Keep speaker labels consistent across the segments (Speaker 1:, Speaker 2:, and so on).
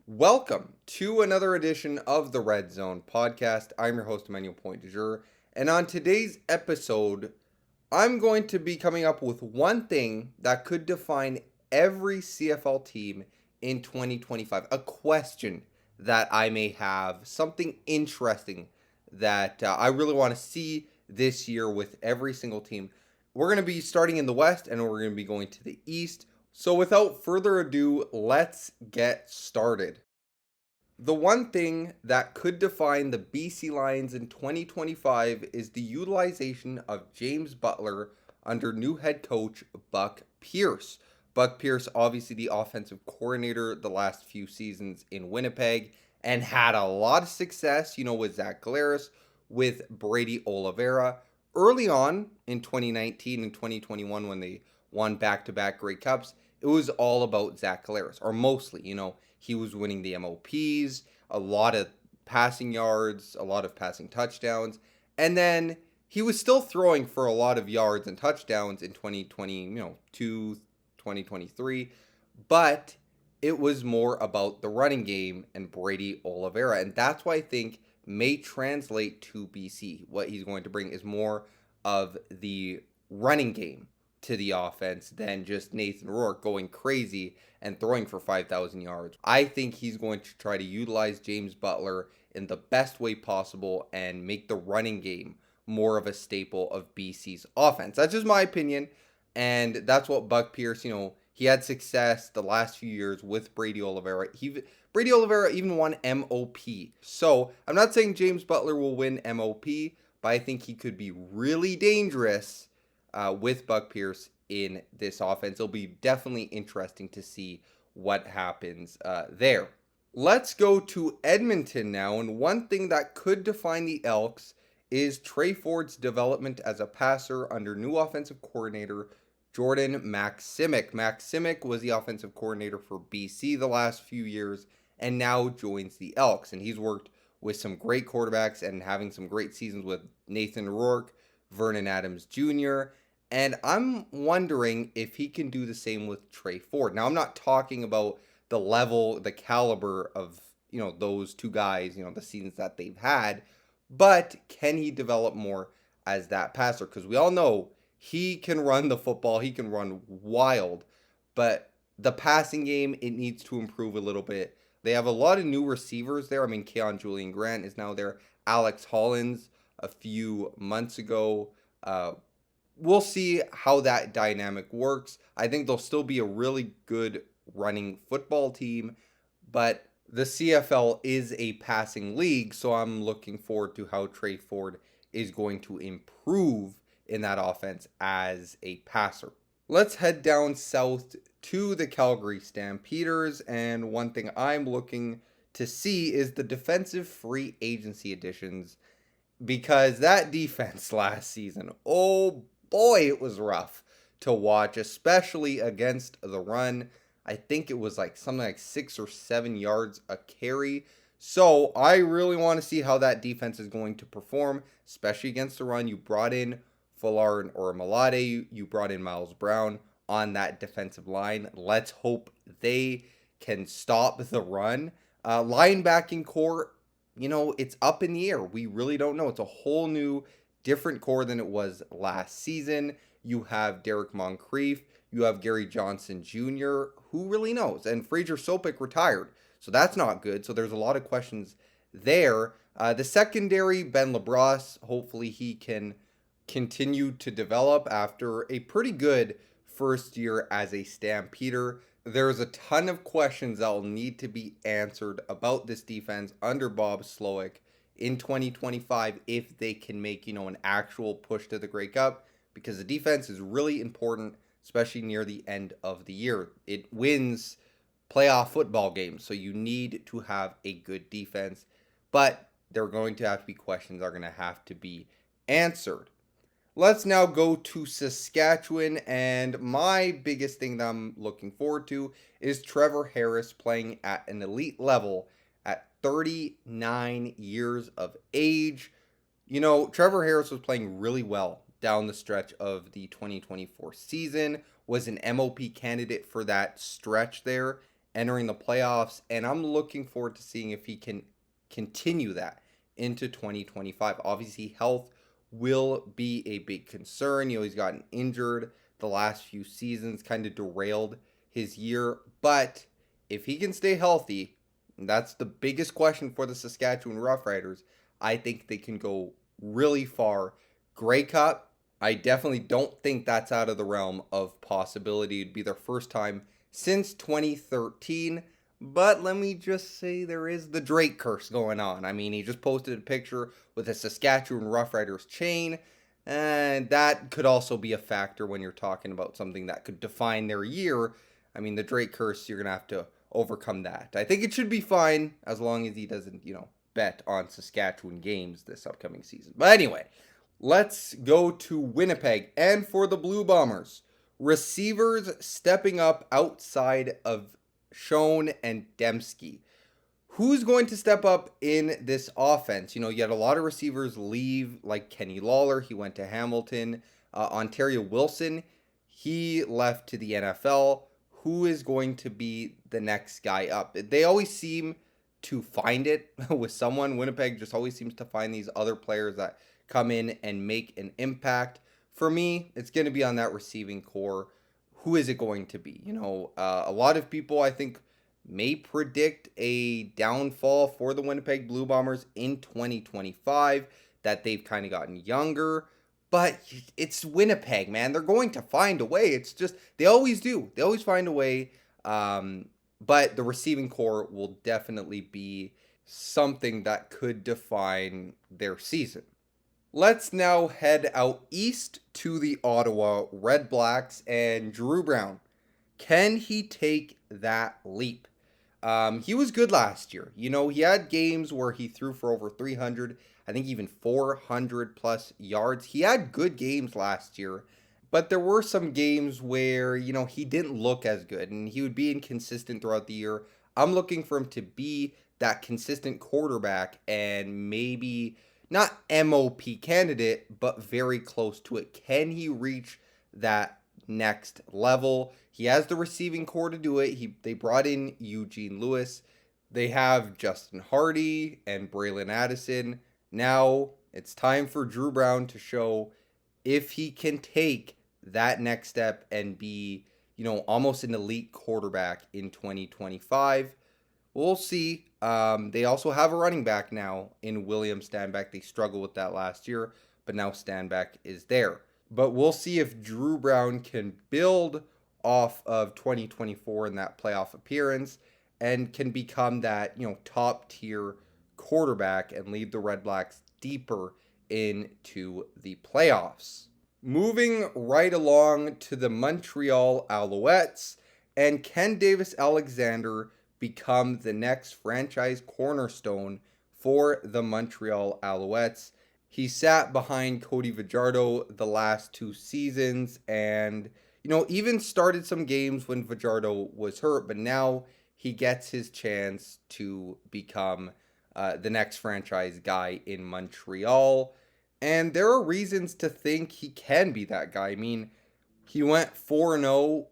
Speaker 1: Welcome to another edition of the Red Zone podcast. I'm your host, Emmanuel Point du Jour, and on today's episode, I'm going to be coming up with one thing that could define every CFL team in 2025. A question that I may have, something interesting that I really want to see this year with every single team. We're going to be starting in the West and we're going to be going to the East. So without further ado, let's get started. The one thing that could define the BC Lions in 2025 is the utilization of James Butler under new head coach Buck Pierce. Buck Pierce, obviously the offensive coordinator the last few seasons in Winnipeg, and had a lot of success, with Zach Galeris, with Brady Oliveira. Early on in 2019 and 2021, when they won back-to-back Grey Cups, it was all about Zach Galeris, or mostly, he was winning the MOPs, a lot of passing yards, a lot of passing touchdowns, and then he was still throwing for a lot of yards and touchdowns in 2022, 2023, but it was more about the running game and Brady Oliveira, and that's why I think may translate to BC. What he's going to bring is more of the running game to the offense than just Nathan Rourke going crazy and throwing for 5,000 yards. I think he's going to try to utilize James Butler in the best way possible and make the running game more of a staple of BC's offense. That's just my opinion, and that's what Buck Pierce, he had success the last few years with Brady Oliveira. Brady Oliveira even won MOP. So I'm not saying James Butler will win MOP, but I think he could be really dangerous with Buck Pierce in this offense. It'll be definitely interesting to see what happens there. Let's go to Edmonton now, and one thing that could define the Elks is Trey Ford's development as a passer under new offensive coordinator Jordan Maximic. Maximic was the offensive coordinator for BC the last few years and now joins the Elks, and he's worked with some great quarterbacks and having some great seasons with Nathan Rourke, Vernon Adams Jr., and I'm wondering if he can do the same with Trey Ford. Now, I'm not talking about the level, the caliber of, those two guys, the seasons that they've had, but can he develop more as that passer? Because we all know he can run the football, he can run wild, but the passing game, it needs to improve a little bit. They have a lot of new receivers there. I mean, Keon Julian Grant is now there. Alex Hollins a few months ago. We'll see how that dynamic works. I think they'll still be a really good running football team, but the CFL is a passing league, so I'm looking forward to how Trey Ford is going to improve in that offense as a passer. Let's head down south to the Calgary Stampeders, and one thing I'm looking to see is the defensive free agency additions, because that defense last season, oh boy, it was rough to watch, especially against the run. I think it was like something like 6 or 7 yards a carry. So I really want to see how that defense is going to perform, especially against the run. You brought in Fuller or Malade, you brought in Miles Brown on that defensive line. Let's hope they can stop the run. Linebacking core, it's up in the air. We really don't know. It's a whole new, different core than it was last season. You have Derek Moncrief. You have Gary Johnson Jr. Who really knows? And Fraser Sopik retired. So that's not good. So there's a lot of questions there. The secondary, Ben LeBras, hopefully he can continue to develop after a pretty good first year as a Stampeder. There's a ton of questions that will need to be answered about this defense under Bob Slowick in 2025 if they can make, an actual push to the Grey Cup, because the defense is really important, especially near the end of the year. It wins playoff football games, so you need to have a good defense, but there are going to have to be questions that are going to have to be answered. Let's now go to Saskatchewan, and my biggest thing that I'm looking forward to is Trevor Harris playing at an elite level at 39 years of age. Trevor Harris was playing really well down the stretch of the 2024 season, was an MOP candidate for that stretch there, entering the playoffs, and I'm looking forward to seeing if he can continue that into 2025. Obviously, health will be a big concern. He's gotten injured the last few seasons, kind of derailed his year, but if he can stay healthy, that's the biggest question for the Saskatchewan Roughriders. I think they can go really far. Grey Cup, I definitely don't think that's out of the realm of possibility. It'd be their first time since 2013. But let me just say there is the Drake curse going on. I mean, he just posted a picture with a Saskatchewan Roughriders chain. And that could also be a factor when you're talking about something that could define their year. I mean, the Drake curse, you're going to have to overcome that. I think it should be fine as long as he doesn't, bet on Saskatchewan games this upcoming season. But anyway, let's go to Winnipeg. And for the Blue Bombers, receivers stepping up outside of Schoen and Dembski. Who's going to step up in this offense? You had a lot of receivers leave, like Kenny Lawler. He went to Hamilton. Ontario Wilson, he left to the NFL. Who is going to be the next guy up? They always seem to find it with someone. Winnipeg just always seems to find these other players that come in and make an impact. For me, it's going to be on that receiving core. Who is it going to be? A lot of people, I think, may predict a downfall for the Winnipeg Blue Bombers in 2025, that they've kind of gotten younger. But it's Winnipeg, man. They're going to find a way. It's just, they always do. They always find a way. But the receiving core will definitely be something that could define their season. Let's now head out east to the Ottawa RedBlacks and Drew Brown. Can he take that leap? He was good last year. He had games where he threw for over 300, I think even 400 plus yards. He had good games last year, but there were some games where, he didn't look as good and he would be inconsistent throughout the year. I'm looking for him to be that consistent quarterback and maybe not MOP candidate, but very close to it. Can he reach that next level? He has the receiving core to do it. They brought in Eugene Lewis. They have Justin Hardy and Braylon Addison. Now it's time for Drew Brown to show if he can take that next step and be, almost an elite quarterback in 2025. We'll see. They also have a running back now in William Stanback. They struggled with that last year, but now Stanback is there. But we'll see if Drew Brown can build off of 2024 in that playoff appearance and can become that, top tier quarterback and lead the RedBlacks deeper into the playoffs. Moving right along to the Montreal Alouettes, and can Davis Alexander become the next franchise cornerstone for the Montreal Alouettes? He sat behind Cody Fajardo the last 2 seasons and, even started some games when Fajardo was hurt, but now he gets his chance to become the next franchise guy in Montreal. And there are reasons to think he can be that guy. I mean, he went 4-0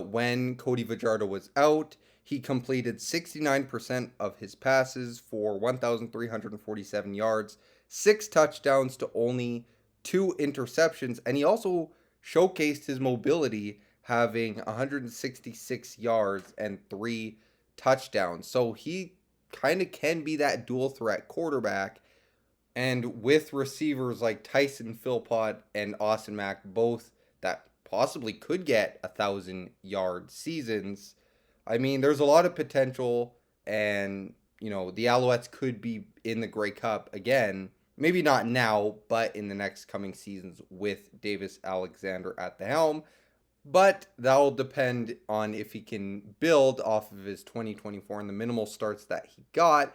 Speaker 1: when Cody Fajardo was out. He completed 69% of his passes for 1,347 yards, 6 touchdowns to only 2 interceptions. And he also showcased his mobility, having 166 yards and 3 touchdowns. So he kind of can be that dual threat quarterback. And with receivers like Tyson Philpott and Austin Mack, both that possibly could get 1,000-yard seasons, I mean, there's a lot of potential. And, the Alouettes could be in the Grey Cup again. Maybe not now, but in the next coming seasons with Davis Alexander at the helm. But that will depend on if he can build off of his 2024 and the minimal starts that he got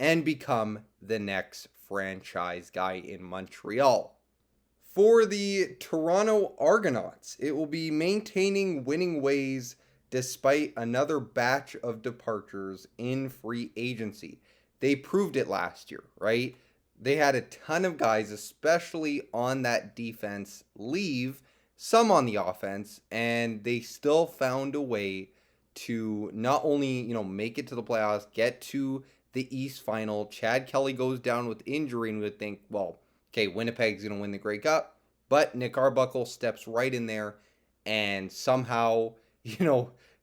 Speaker 1: and become the next franchise guy in Montreal. For the Toronto Argonauts, it will be maintaining winning ways despite another batch of departures in free agency. They proved it last year, right? They had a ton of guys, especially on that defense, leave, some on the offense, and they still found a way to not only, make it to the playoffs, get to the East Final. Chad Kelly goes down with injury, and we would think, well, okay, Winnipeg's going to win the Grey Cup. But Nick Arbuckle steps right in there, and somehow,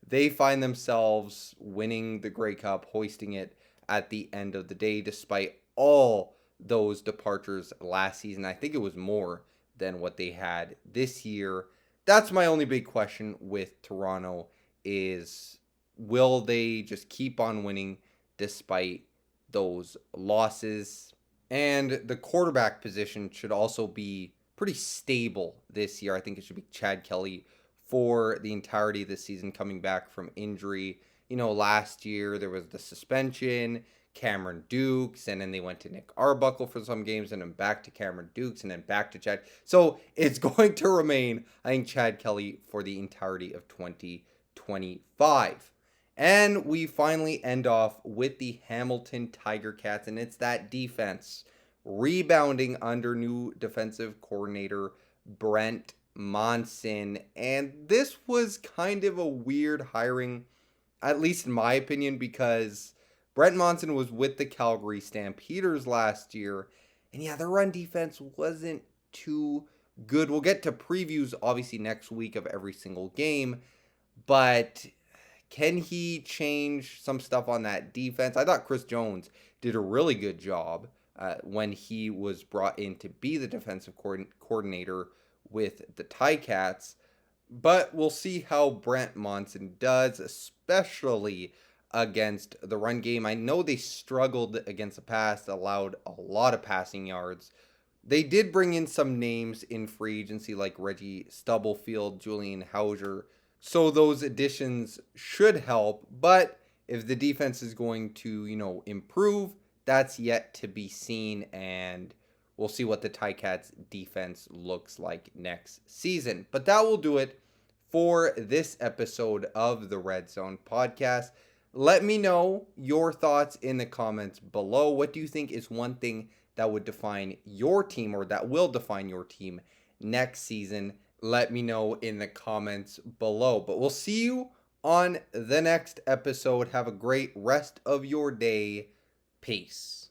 Speaker 1: they find themselves winning the Grey Cup, hoisting it at the end of the day, despite all those departures last season. I think it was more than what they had this year. That's my only big question with Toronto is, will they just keep on winning despite those losses? And the quarterback position should also be pretty stable this year. I think it should be Chad Kelly for the entirety of the season, coming back from injury. Last year there was the suspension, Cameron Dukes, and then they went to Nick Arbuckle for some games, and then back to Cameron Dukes, and then back to Chad. So it's going to remain, I think, Chad Kelly for the entirety of 2025. And we finally end off with the Hamilton Tigercats, and it's that defense rebounding under new defensive coordinator Brent Monson. And this was kind of a weird hiring, at least in my opinion, because Brent Monson was with the Calgary Stampeders last year, and yeah, their run defense wasn't too good. We'll get to previews, obviously, next week of every single game, but can he change some stuff on that defense? I thought Chris Jones did a really good job when he was brought in to be the defensive coordinator with the Ticats, but we'll see how Brent Monson does, especially against the run game. I know they struggled against the pass, allowed a lot of passing yards. They did bring in some names in free agency like Reggie Stubblefield, Julian Hauser, so those additions should help. But if the defense is going to, improve, that's yet to be seen, and we'll see what the Ticats defense looks like next season. But that will do it for this episode of the Red Zone podcast. Let me know your thoughts in the comments below. What do you think is one thing that would define your team, or that will define your team next season? Let me know in the comments below. But we'll see you on the next episode. Have a great rest of your day. Peace.